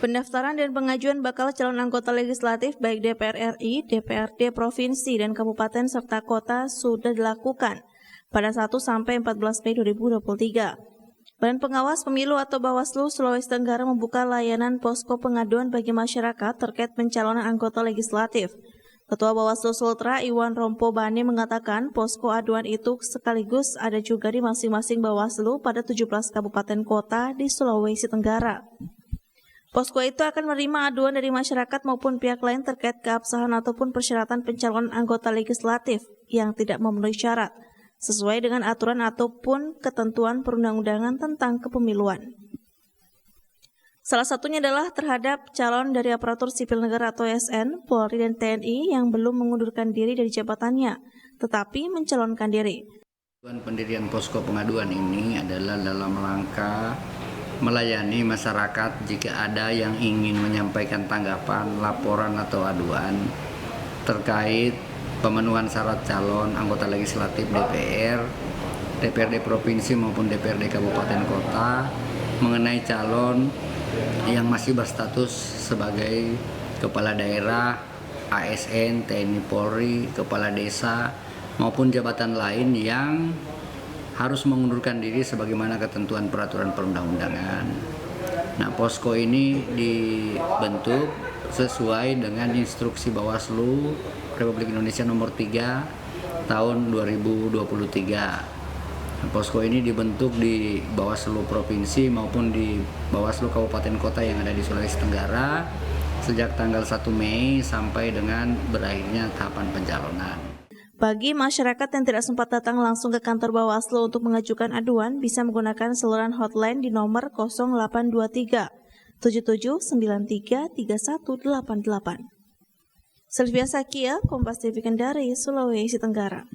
Pendaftaran dan pengajuan bakal calon anggota legislatif baik DPR RI, DPRD Provinsi, dan Kabupaten serta Kota sudah dilakukan pada 1 sampai 14 Mei 2023. Badan Pengawas Pemilu atau Bawaslu Sulawesi Tenggara membuka layanan posko pengaduan bagi masyarakat terkait pencalonan anggota legislatif. Ketua Bawaslu Sultra Iwan Rompo Bane mengatakan posko aduan itu sekaligus ada juga di masing-masing Bawaslu pada 17 kabupaten kota di Sulawesi Tenggara. Posko itu akan menerima aduan dari masyarakat maupun pihak lain terkait keabsahan ataupun persyaratan pencalonan anggota legislatif yang tidak memenuhi syarat, sesuai dengan aturan ataupun ketentuan perundang-undangan tentang kepemiluan. Salah satunya adalah terhadap calon dari aparatur sipil negara atau ASN, Polri, dan TNI yang belum mengundurkan diri dari jabatannya, tetapi mencalonkan diri. Pendirian posko pengaduan ini adalah dalam rangka melayani masyarakat jika ada yang ingin menyampaikan tanggapan, laporan atau aduan terkait pemenuhan syarat calon anggota legislatif DPR, DPRD Provinsi maupun DPRD Kabupaten Kota mengenai calon yang masih berstatus sebagai kepala daerah, ASN, TNI Polri, kepala desa maupun jabatan lain yang harus mengundurkan diri sebagaimana ketentuan peraturan perundang-undangan. Nah, posko ini dibentuk sesuai dengan instruksi Bawaslu Republik Indonesia nomor 3 tahun 2023. Nah, posko ini dibentuk di Bawaslu Provinsi maupun di Bawaslu Kabupaten Kota yang ada di Sulawesi Tenggara sejak tanggal 1 Mei sampai dengan berakhirnya tahapan pencalonan. Bagi masyarakat yang tidak sempat datang langsung ke kantor Bawaslu untuk mengajukan aduan, bisa menggunakan saluran hotline di nomor 0823 7793 3188. Sylvia Sakia, Kompas TV Kendari, Sulawesi Tenggara.